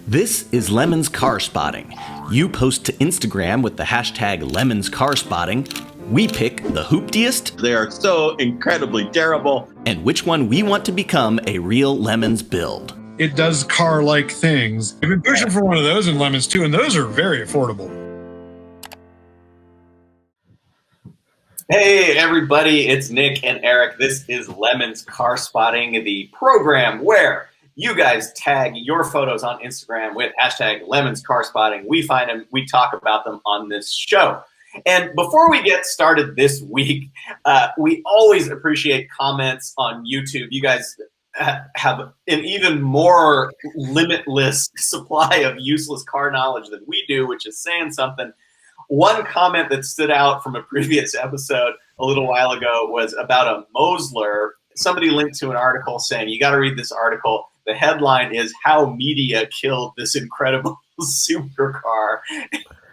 This is Lemon's Car Spotting. You post to Instagram with the hashtag Lemon's Car Spotting. We pick the hooptiest. They are so incredibly terrible. And which one we want to become a real Lemon's build. It does car-like things. I've been pushing for one of those in Lemons too, and those are very affordable. Hey everybody, it's Nick and Eric. This is Lemon's Car Spotting, the program where you guys tag your photos on Instagram with hashtag Lemon's Car Spotting. We find them, we talk about them on this show. And before we get started this week, we always appreciate comments on YouTube. You guys have an even more limitless supply of useless car knowledge than we do, which is saying something. One comment that stood out from a previous episode a little while ago was about a Mosler. Somebody linked to an article saying, you got to read this article. The headline is How Media Killed This Incredible Supercar.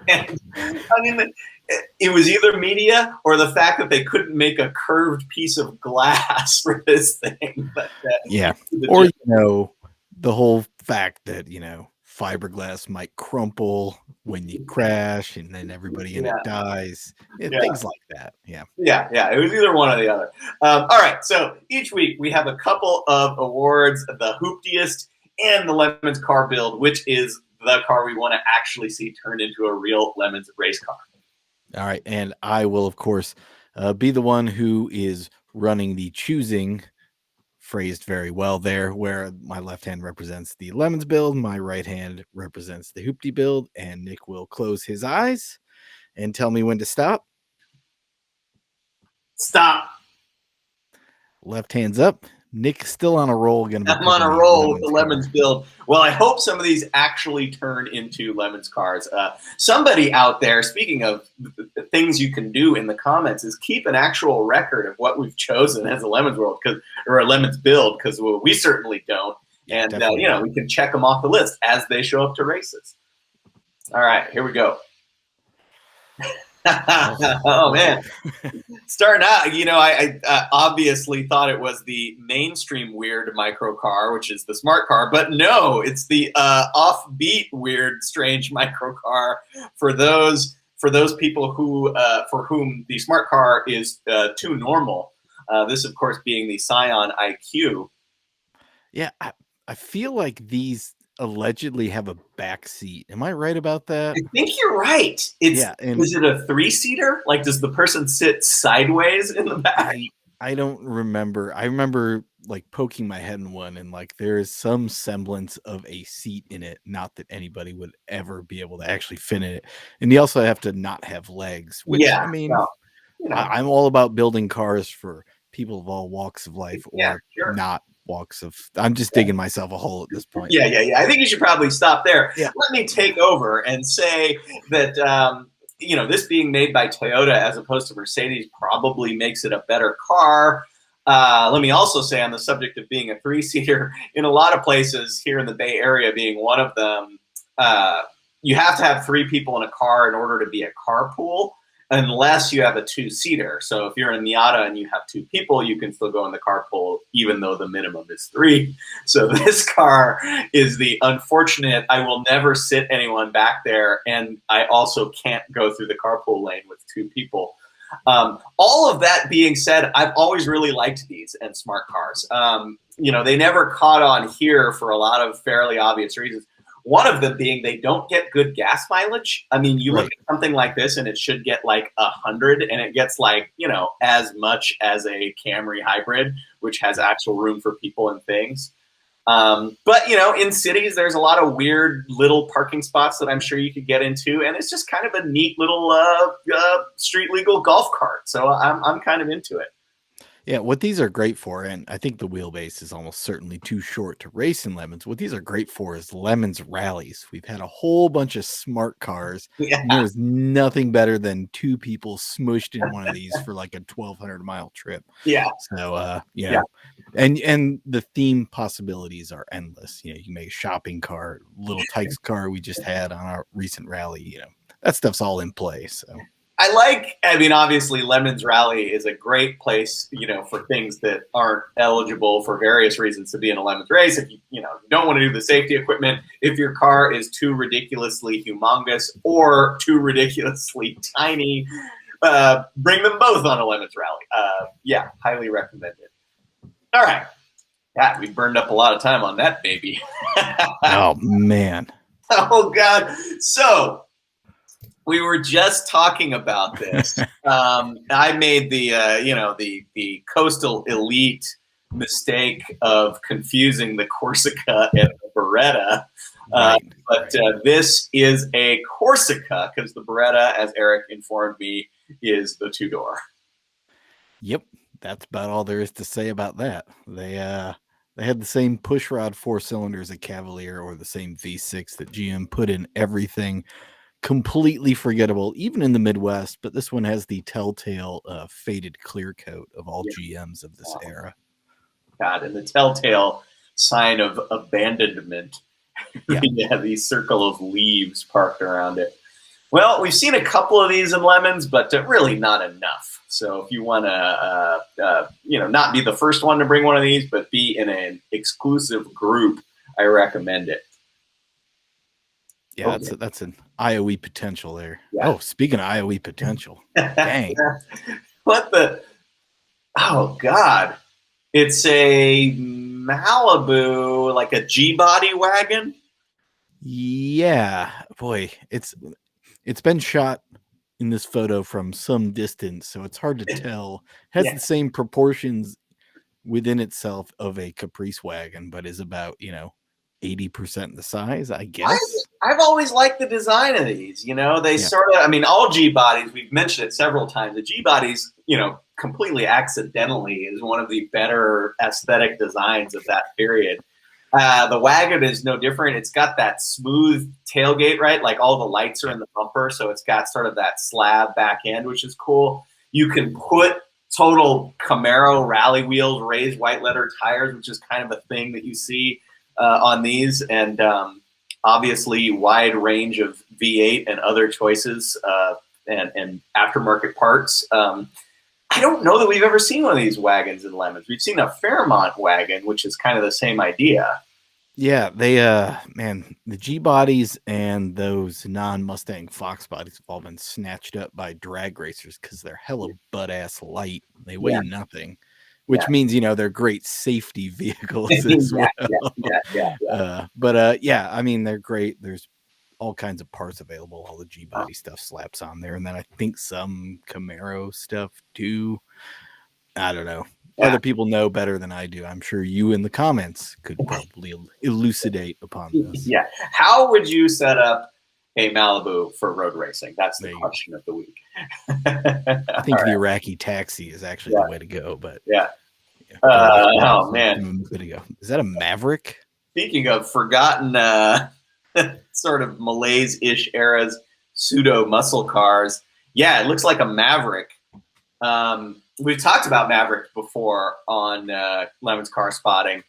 And I mean, it was either media or the fact that they couldn't make a curved piece of glass for this thing. But, yeah. Or, the whole fact that, fiberglass might crumple when you crash and then everybody in it dies. Things like that. Yeah. It was either one or the other. All right. So each week we have a couple of awards, the hooptiest and the Lemon's Car Build, which is the car we want to actually see turned into a real Lemon's race car. All right. And I will, of course, be the one who is running the choosing. Phrased very well there, where my left hand represents the Lemons build, my right hand represents the Hoopty build, and Nick will close his eyes and tell me when to stop. Stop. Left hand's up. Nick's still on a roll. I'm on a roll with the Lemons build. Well, I hope some of these actually turn into Lemons cars. Somebody out there, speaking of the things you can do in the comments, is keep an actual record of what we've chosen as a Lemons world or a Lemons build, because we certainly don't. And we can check them off the list as they show up to races. All right, here we go. Oh man, starting out, I obviously thought it was the mainstream weird micro car, which is the smart car, but no, it's the offbeat weird strange micro car for those people who for whom the smart car is too normal. This, of course, being the Scion IQ. Yeah, I feel like these allegedly have a back seat. Am I right about that? I think you're right. Is it a 3-seater? Like, does the person sit sideways in the back? I don't remember. I remember like poking my head in one, and like there is some semblance of a seat in it. Not that anybody would ever be able to actually fit in it. And you also have to not have legs. Which, I'm all about building cars for people of all walks of life, or not walks of. I'm just digging myself a hole at this point. Yeah. I think you should probably stop there. Yeah. Let me take over and say that this being made by Toyota as opposed to Mercedes probably makes it a better car. Let me also say, on the subject of being a 3-seater, in a lot of places here in the Bay Area, being one of them, you have to have 3 people in a car in order to be a carpool, unless you have a 2-seater. So if you're in a Miata and you have 2 people, you can still go in the carpool, even though the minimum is 3. So this car is the unfortunate, I will never sit anyone back there, and I also can't go through the carpool lane with 2 people. All of that being said, I've always really liked these and smart cars. They never caught on here for a lot of fairly obvious reasons. One of them being they don't get good gas mileage. I mean, you look at something like this and it should get like 100, and it gets like, as much as a Camry hybrid, which has actual room for people and things. But, in cities, there's a lot of weird little parking spots that I'm sure you could get into. And it's just kind of a neat little street legal golf cart. So I'm kind of into it. Yeah, what these are great for, and I think the wheelbase is almost certainly too short to race in Lemons. What these are great for is Lemons rallies. We've had a whole bunch of smart cars. Yeah. And there's nothing better than 2 people smushed in one of these for like a 1,200-mile trip. Yeah. So, and the theme possibilities are endless. You can make a shopping cart, little Tykes car we just had on our recent rally. That stuff's all in play. So I mean, obviously, Lemons Rally is a great place, for things that aren't eligible for various reasons to be in a Lemons race. If you don't want to do the safety equipment, if your car is too ridiculously humongous or too ridiculously tiny, bring them both on a Lemons Rally. Yeah, highly recommended. All right. God, we burned up a lot of time on that baby. Oh, man. Oh, God. So we were just talking about this. I made the coastal elite mistake of confusing the Corsica and the Beretta. This is a Corsica because the Beretta, as Eric informed me, is the two-door. Yep. That's about all there is to say about that. They had the same pushrod 4 cylinders at Cavalier, or the same V6 that GM put in everything. Completely forgettable, even in the Midwest. But this one has the telltale faded clear coat of all GMs of this era. God, and the telltale sign of abandonment. Yeah, these circle of leaves parked around it. Well, we've seen a couple of these in Lemons, but really not enough. So if you want to, not be the first one to bring one of these, but be in an exclusive group, I recommend it. Yeah, okay. That's an IOE potential there. Yeah. Oh, speaking of IOE potential, dang. What the? Oh, God. It's a Malibu, like a G-body wagon. Yeah, boy, it's been shot in this photo from some distance, so it's hard to tell. Has the same proportions within itself of a Caprice wagon, but is about 80% the size, I guess. I've always liked the design of these. They sort of, I mean, all G-bodies, we've mentioned it several times. The G-bodies, completely accidentally is one of the better aesthetic designs of that period. The wagon is no different. It's got that smooth tailgate, right? Like all the lights are in the bumper, so it's got sort of that slab back end, which is cool. You can put total Camaro rally wheels, raised white letter tires, which is kind of a thing that you see on these, and obviously wide range of V8 and other choices and aftermarket parts. I don't know that we've ever seen one of these wagons in Lemons. We've seen a Fairmont wagon, which is kind of the same idea. Yeah, they the G bodies and those non-Mustang Fox bodies have all been snatched up by drag racers because they're hella butt ass light. They weigh nothing, which means they're great safety vehicles as well. I mean, they're great. There's all kinds of parts available. All the G body stuff slaps on there, and then I think some Camaro stuff too. I don't know. Other people know better than I do. I'm sure you in the comments could probably elucidate upon this. Yeah. How would you set up a Malibu for road racing? That's the question of the week. I think the Iraqi taxi is actually the way to go. But oh man, is that a Maverick? Speaking of forgotten sort of Malaise-ish eras pseudo muscle cars, it looks like a Maverick. We've talked about Maverick before on Lemons Car Spotting,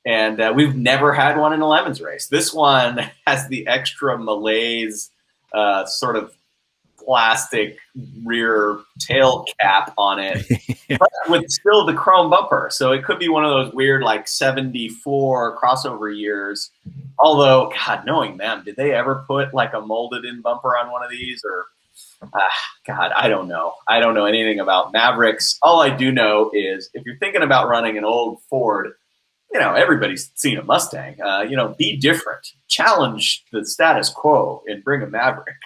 and we've never had one in a Lemons race. This one has the extra Malaise sort of plastic rear tail cap on it, but with still the chrome bumper. So it could be one of those weird like 74 crossover years. Although, God, knowing them, did they ever put like a molded in bumper on one of these? Or God, I don't know. I don't know anything about Mavericks. All I do know is if you're thinking about running an old Ford, everybody's seen a Mustang. Be different. Challenge the status quo and bring a Maverick.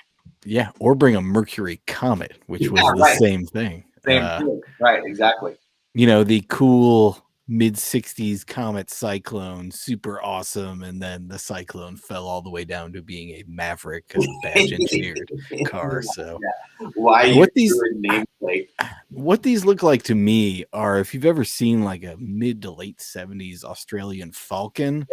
Yeah, or bring a Mercury Comet, which was the same thing. Same thing. Right, exactly. The cool mid-60s Comet Cyclone, super awesome, and then the Cyclone fell all the way down to being a Maverick, a badge engineered car. So why what these look like to me are, if you've ever seen like a mid to late 70s Australian Falcon,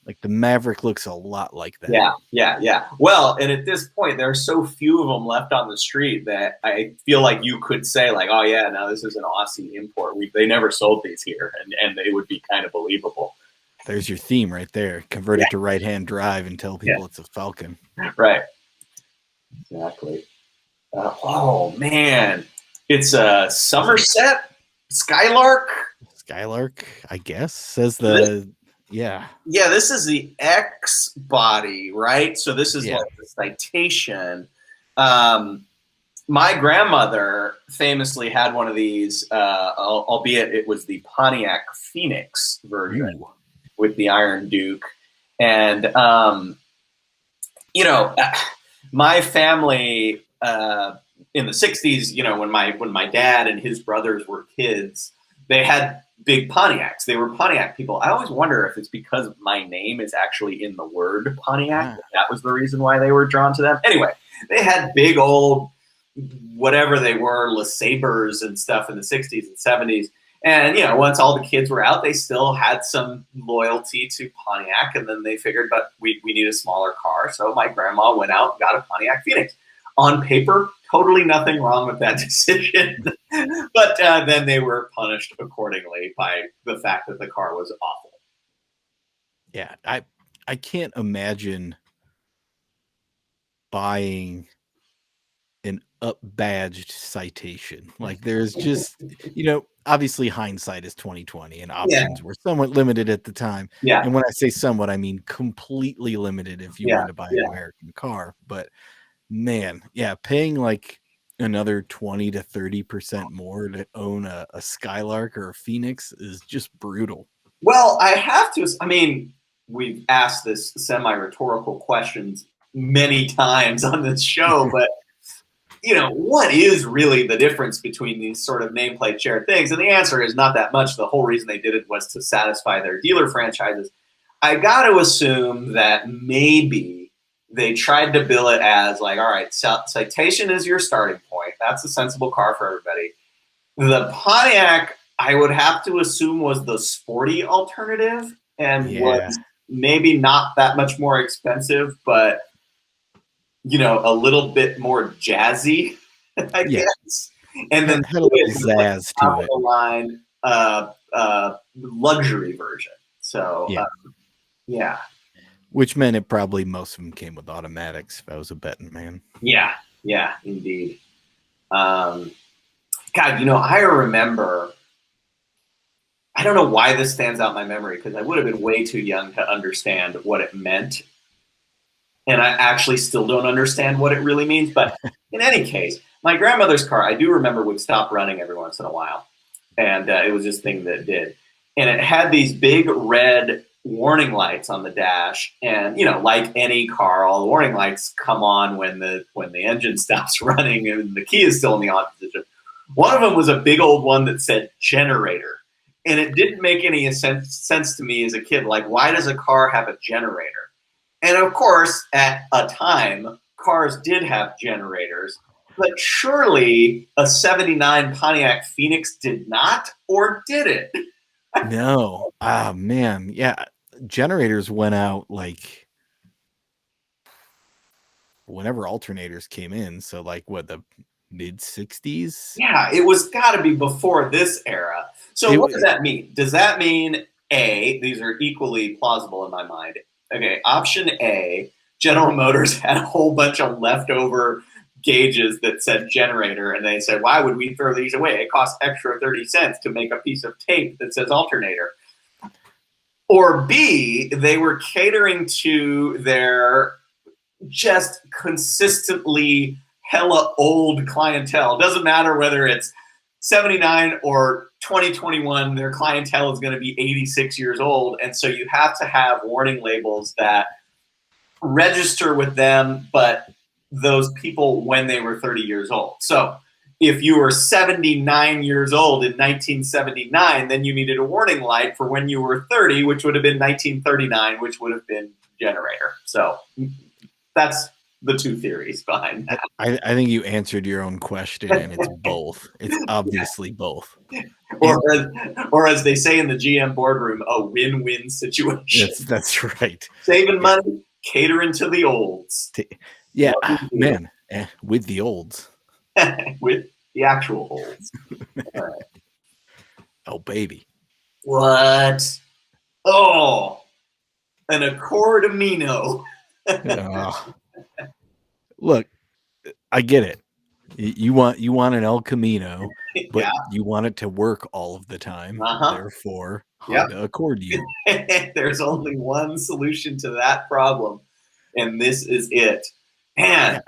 like the Maverick looks a lot like that. Yeah. Well, and at this point there are so few of them left on the street that I feel like you could say like, oh yeah, now this is an Aussie import. They never sold these here, and it would be kind of believable. There's your theme right there. Convert it to right-hand drive and tell people it's a Falcon. Right. Exactly. Oh man, it's a Somerset Skylark. Skylark, I guess, says This, the yeah. yeah, this is the X body, right? So this is Yeah. like the citation. Um, my grandmother famously had one of these, albeit it was the Pontiac Phoenix version Ooh. with the Iron Duke, and you know, my family in the '60s, you know, when my dad and his brothers were kids, they had big Pontiacs. They were Pontiac people. I always wonder if it's because my name is actually in the word Pontiac. Ah. That was the reason why they were drawn to them. Anyway, they had big old whatever they were, LeSabres and stuff in the '60s and '70s. And, you know, once all the kids were out, they still had some loyalty to Pontiac. And then they figured, but we need a smaller car. So my grandma went out and got a Pontiac Phoenix. On paper, totally nothing wrong with that decision. But then they were punished accordingly by the fact that the car was awful. Yeah, I can't imagine buying an up-badged citation. Like, there's just, obviously hindsight is 2020 and Yeah, options were somewhat limited at the time. yeah, And when I say somewhat, I mean completely limited if you yeah, wanted to buy an yeah. American car. But man, yeah, paying like another 20 to 30% more to own a Skylark or a Phoenix is just brutal. Well, I have to. I mean, we've asked this semi-rhetorical questions many times on this show, but you know, what is really the difference between these sort of nameplate shared things? And the answer is not that much. The whole reason they did it was to satisfy their dealer franchises. I got to assume that maybe they tried to bill it as like, all right, Citation is your starting point. That's a sensible car for everybody. The Pontiac, I would have to assume, was the sporty alternative and Yeah. was maybe not that much more expensive, but you know, a little bit more jazzy, I guess. And then had a little zazz top to of it. the line luxury version. So Yeah. yeah, Which meant it probably most of them came with automatics if I was a betting man. yeah, indeed. God, you know, I remember. I don't know why this stands out in my memory because I would have been way too young to understand what it meant. And I actually still don't understand what it really means. But in any case, my grandmother's car, I do remember, would stop running every once in a while. And it was this thing that it did. And it had these big red warning lights on the dash. And, you know, like any car, all the warning lights come on when the engine stops running and the key is still in the on position. One of them was a big old one that said generator. And it didn't make any sense to me as a kid. Like, why does a car have a generator? And of course, at a time, cars did have generators, but surely a '79 Pontiac Phoenix did not, or did it? No. Ah, man. Yeah. Generators went out like whenever alternators came in. So, like, what, the mid 60s? Yeah, it was got to be before this era. So what does that mean? Does that mean A, these are equally plausible in my mind. Okay, option A, General Motors had a whole bunch of leftover gauges that said generator, and they said, why would we throw these away? It costs extra 30 cents to make a piece of tape that says alternator. Or B, they were catering to their just consistently hella old clientele. Doesn't matter whether it's 79 or 2021, their clientele is going to be 86 years old. And so you have to have warning labels that register with them, but those people when they were 30 years old. So if you were 79 years old in 1979, then you needed a warning light for when you were 30, which would have been 1939, which would have been generator. So that's the two theories behind that. I think you answered your own question, and it's both. It's obviously both. Or as they say in the GM boardroom, a win-win situation. That's right. Saving money, catering to the olds. Yeah, man, with the olds. With the actual olds. All right. Oh, baby. What? Oh, an Accord Amino. Look, I get it. You want an El Camino, but Yeah. you want it to work all of the time. Uh-huh. Therefore, Yep. Honda Accord you. There's only one solution to that problem, and this is it. Man,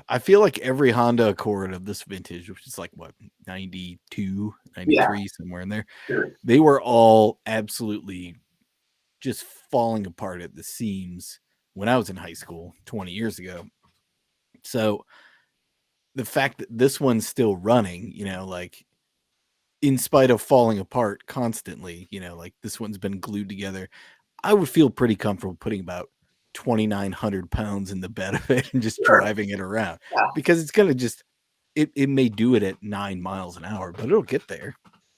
I feel like every Honda Accord of this vintage, which is like what, 92, yeah, 93, somewhere in there, sure. they were all absolutely just falling apart at the seams when I was in high school 20 years ago. So the fact that this one's still running, like in spite of falling apart constantly, like this one's been glued together, I would feel pretty comfortable putting about 2,900 pounds in the bed of it and just Sure. driving it around, Yeah. because it's going to just, it may do it at 9 miles an hour, but it'll get there.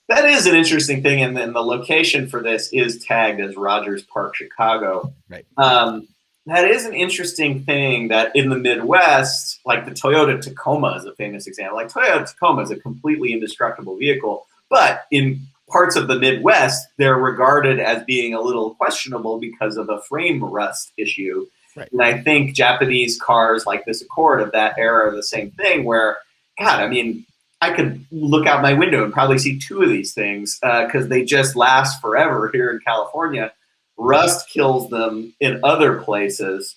That is an interesting thing, and then the location for this is tagged as Rogers Park, Chicago. Right. That is an interesting thing that in the Midwest, like the Toyota Tacoma is a famous example. Like Toyota Tacoma is a completely indestructible vehicle, but in parts of the Midwest, they're regarded as being a little questionable because of a frame rust issue. Right. And I think Japanese cars like this Accord of that era are the same thing where, God, I mean, I could look out my window and probably see two of these things because they just last forever here in California. Rust kills them in other places.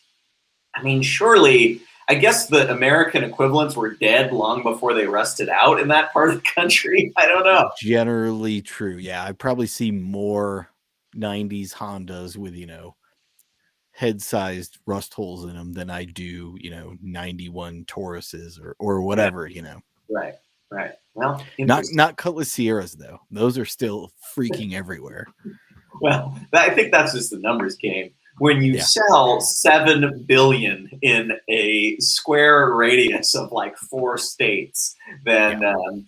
I mean, surely, I guess the American equivalents were dead long before they rusted out in that part of the country. I don't know. Generally true. Yeah, I probably see more 90s Hondas with, head-sized rust holes in them than I do, 91 Tauruses or whatever, Right, right. Well, Not Cutlass Sierras though. Those are still freaking everywhere. Well, I think that's just the numbers game. When you Yeah. sell 7 billion in a square radius of like 4 states, then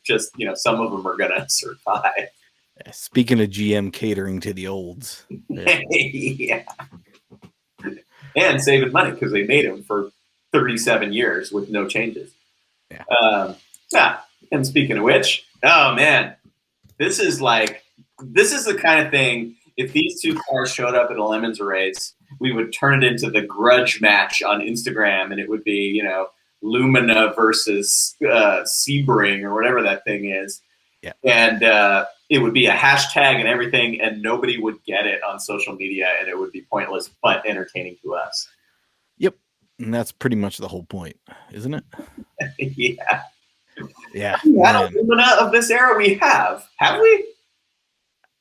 just some of them are gonna survive. Speaking of GM catering to the olds, Yeah, and saving money because they made them for 37 years with no changes. Yeah. And speaking of which, oh man, this is the kind of thing. If these two cars showed up at a Lemons race, we would turn it into the grudge match on Instagram, and it would be, Lumina versus Sebring or whatever that thing is. Yeah. And it would be a hashtag and everything, and nobody would get it on social media, and it would be pointless but entertaining to us. Yep. And that's pretty much the whole point, isn't it? Yeah. Yeah. That Lumina of this era we have we?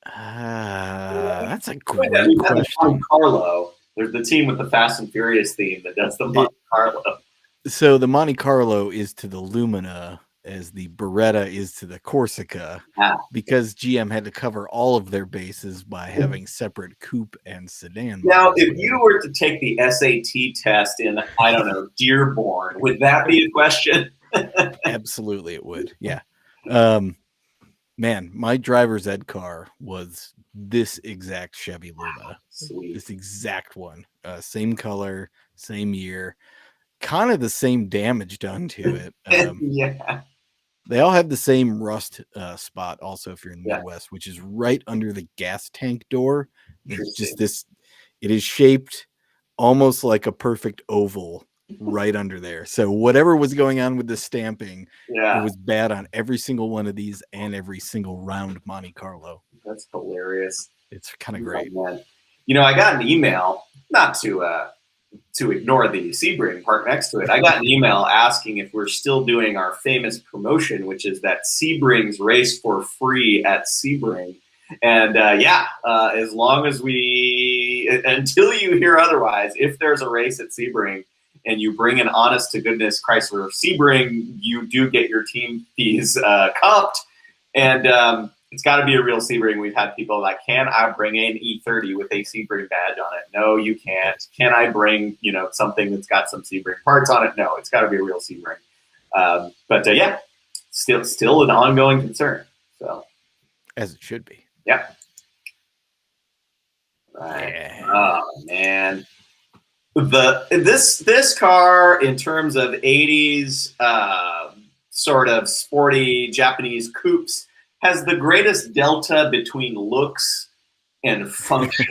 That's a great Monte question. Carlo. There's the team with the Fast and Furious theme that does the Monte Carlo. So the Monte Carlo is to the Lumina as the Beretta is to the Corsica, because GM had to cover all of their bases by having separate coupe and sedan. Now, if you were to take the SAT test in, I don't know, Dearborn, would that be a question? Absolutely, it would. Yeah. Man, my driver's ed car was this exact Chevy Lumina. Sweet. This exact one. Same color, same year, kind of the same damage done to it. Yeah. They all have the same rust spot also if you're in the Midwest, which is right under the gas tank door. It's just this, it is shaped almost like a perfect oval right under there. So whatever was going on with the stamping, it was bad on every single one of these and every single round Monte Carlo. That's hilarious. It's kind of great. Man. I got an email, not to ignore the Sebring part next to it. I got an email asking if we're still doing our famous promotion, which is that Sebring's race for free at Sebring. And as long as until you hear otherwise, if there's a race at Sebring and you bring an honest to goodness Chrysler Sebring, you do get your team fees comped. And it's got to be a real Sebring. We've had people like, can I bring an E30 with a Sebring badge on it? No, you can't. Can I bring, something that's got some Sebring parts on it? No, it's got to be a real Sebring. But still an ongoing concern. So, as it should be. Yeah. Right. Yeah. Oh man. This car, in terms of 80s sort of sporty Japanese coupes, has the greatest delta between looks and function.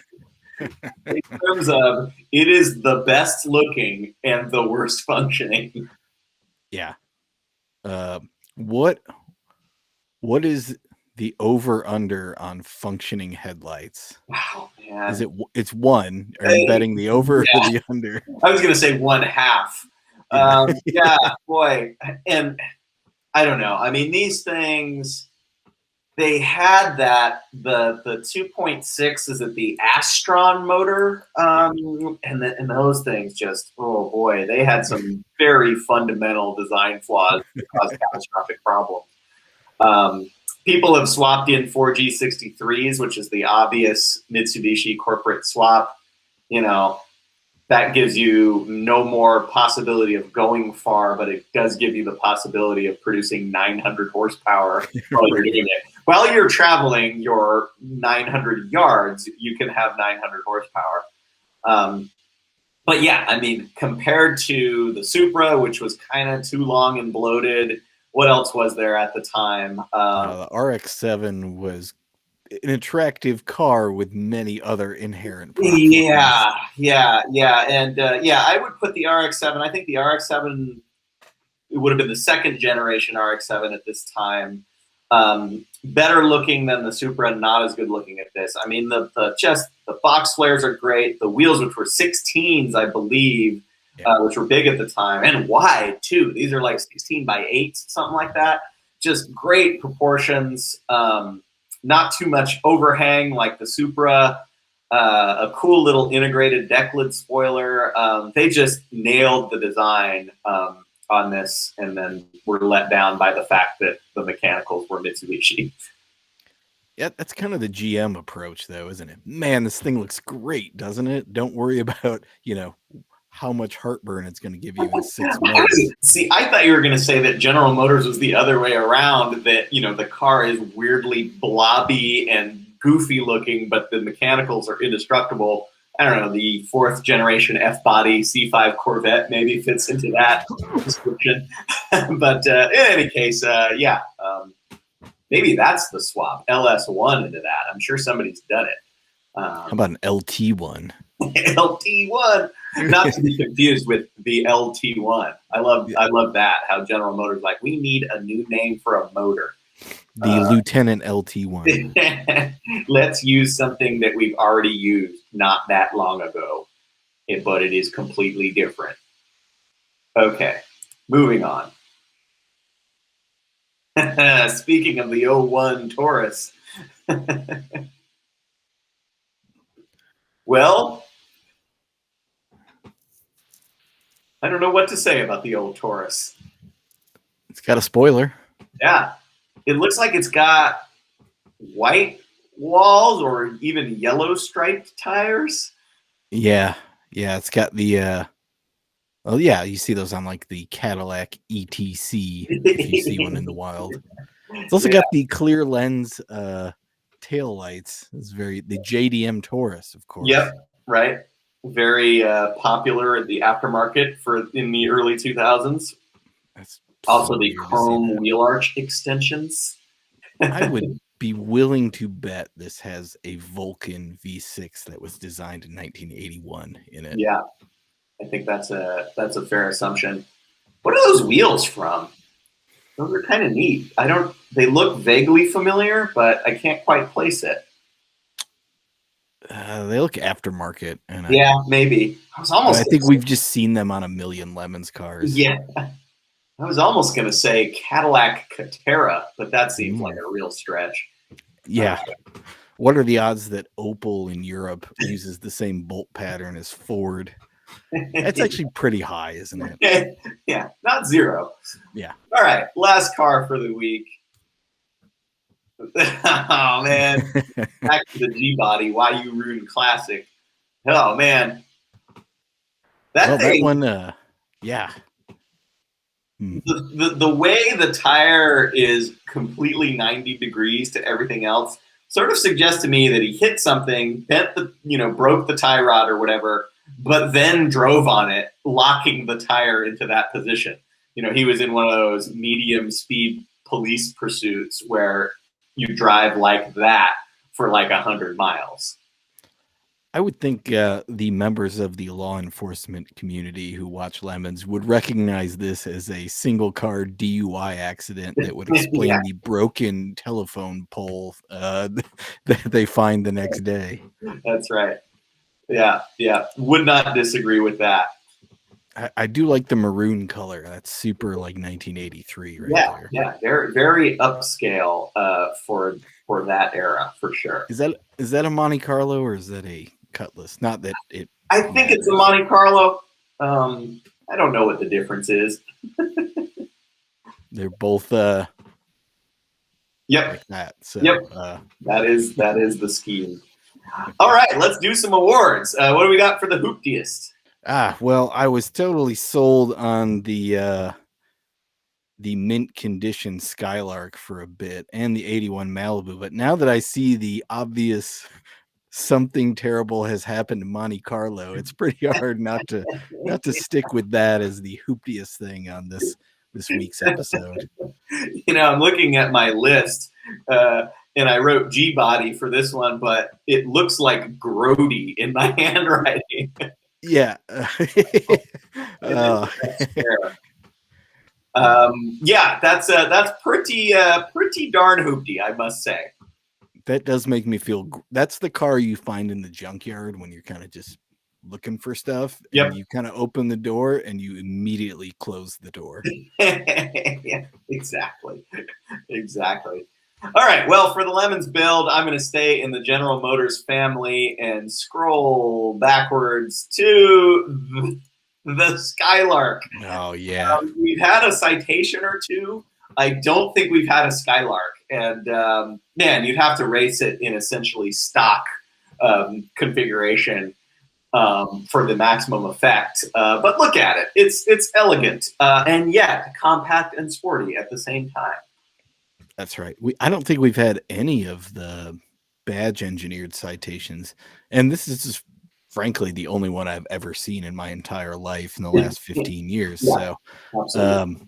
In terms of, it is the best looking and the worst functioning. Yeah. What is the over under on functioning headlights? Wow, man. Is it's one? Are you betting the over or the under? I was going to say 1/2. Yeah. Yeah, boy. And I don't know. I mean, these things, they had the 2.6 is it the Astron motor, and those things just, oh boy, they had some very fundamental design flaws that caused catastrophic problems. People have swapped in 4G63s, which is the obvious Mitsubishi corporate swap. You know, that gives you no more possibility of going far, but it does give you the possibility of producing 900 horsepower while you're doing it. While you're traveling your 900 yards, you can have 900 horsepower. But yeah, I mean, compared to the Supra, which was kind of too long and bloated, what else was there at the time? The RX-7 was an attractive car with many other inherent problems. Yeah, and yeah, I would put the RX-7. I think the RX-7, it would have been the second generation RX-7 at this time. Better looking than the Supra, not as good looking at this. I mean, the box flares are great. The wheels, which were 16s, I believe, which were big at the time, and wide too. These are like 16x8, something like that. Just great proportions. Not too much overhang like the Supra. A cool little integrated deck lid spoiler. They just nailed the design on this, and then were let down by the fact that the mechanicals were Mitsubishi. Yeah, that's kind of the GM approach, though, isn't it? Man, this thing looks great, doesn't it? Don't worry about, how much heartburn it's going to give you in 6 months. See, I thought you were going to say that General Motors was the other way around, that, the car is weirdly blobby and goofy looking, but the mechanicals are indestructible. I don't know, the 4th generation F-body C5 Corvette maybe fits into that description. But in any case, maybe that's the swap, LS1 into that. I'm sure somebody's done it. How about an LT1? LT1, not to be confused with the LT1. I love that, how General Motors like, we need a new name for a motor. The Lieutenant LT1. Let's use something that we've already used not that long ago, but it is completely different. Okay, moving on. Speaking of the 01 Taurus. Well, I don't know what to say about the old Taurus. It's got a spoiler. Yeah. It looks like it's got white walls or even yellow striped tires. Yeah. It's got the you see those on like the Cadillac ETC if you see one in the wild. It's also got the clear lens tail lights. It's the JDM Taurus, of course. Yep, right. Very popular in the aftermarket in the early 2000s. That's also the chrome wheel arch extensions. I would be willing to bet this has a Vulcan V6 that was designed in 1981 in it. Yeah, I think that's a fair assumption. What are those wheels from? Those are kind of neat. They look vaguely familiar, but I can't quite place it. They look aftermarket. And maybe. I think we've just seen them on a million Lemons cars. Yeah. I was almost going to say Cadillac Catera, but that seems like a real stretch. Yeah. What are the odds that Opel in Europe uses the same bolt pattern as Ford? That's actually pretty high, isn't it? Yeah, not zero. Yeah. All right, last car for the week. Oh, man. Back to the G-Body, Why You Ruin Classic. Oh, man. That one, yeah. The way the tire is completely 90 degrees to everything else sort of suggests to me that he hit something, broke the tie rod or whatever, but then drove on it, locking the tire into that position. He was in one of those medium speed police pursuits where you drive like that for like 100 miles. I would think the members of the law enforcement community who watch Lemons would recognize this as a single car DUI accident that would Yeah, explain the broken telephone pole that they find the next day. that's right. Yeah, yeah. Would not disagree with that. I do like the maroon color. That's super like 1983 right Yeah, there. yeah. Very, very upscale for that era for sure. Is that a Monte Carlo or is that a Cutlass? Not that it I think it's a matters. Monte Carlo. I don't know what the difference is. They're both Yep, like that. So yep. That is the scheme. All right, let's do some awards. What do we got for the hooptiest? well, I was totally sold on the mint condition Skylark for a bit and the 81 Malibu, but now that I see the obvious something terrible has happened to Monte Carlo, it's pretty hard not to stick with that as the hooptiest thing on this week's episode. I'm looking at my list, and I wrote G body for this one, but it looks like Grody in my handwriting. Yeah. Yeah, that's pretty darn hoopty, I must say. That does make me feel. That's the car you find in the junkyard when you're kind of just looking for stuff. Yep. And you kind of open the door and you immediately close the door. Yeah, exactly. All right. Well, for the Lemons build, I'm going to stay in the General Motors family and scroll backwards to the Skylark. Oh yeah. We've had a citation or two. I don't think we've had a Skylark, and man, you'd have to race it in essentially stock configuration for the maximum effect. But look at it; it's elegant and yet compact and sporty at the same time. That's right. I don't think we've had any of the badge engineered citations, and this is just frankly the only one I've ever seen in my entire life in the last 15 years. Yeah, so, absolutely.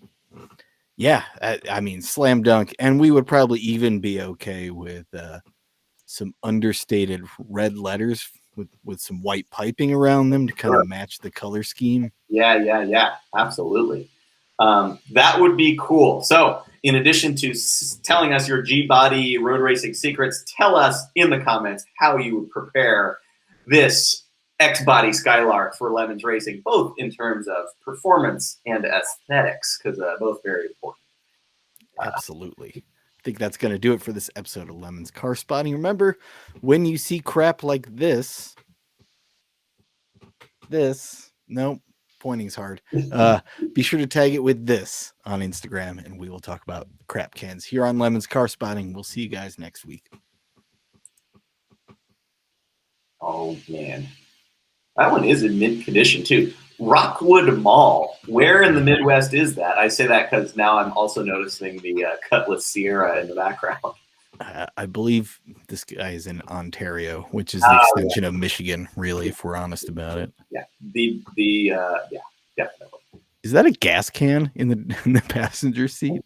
yeah, I mean, slam dunk. And we would probably even be okay with some understated red letters with some white piping around them to kind of match the color scheme. Yeah, absolutely. That would be cool. So, in addition to telling us your G-body road racing secrets, tell us in the comments how you would prepare this X-body Skylark for Lemons Racing, both in terms of performance and aesthetics, because both very important. Absolutely. I think that's going to do it for this episode of Lemons Car Spotting. Remember, when you see crap like this, nope, pointing's hard. Be sure to tag it with this on Instagram, and we will talk about crap cans here on Lemons Car Spotting. We'll see you guys next week. Oh, man. That one is in mint condition, too. Rockwood Mall. Where in the Midwest is that? I say that because now I'm also noticing the Cutlass Sierra in the background. I believe this guy is in Ontario, which is the extension of Michigan, really, if we're honest about it. Yeah, yeah, definitely. Is that a gas can in the passenger seat?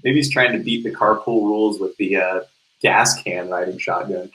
Maybe he's trying to beat the carpool rules with the gas can riding shotgun.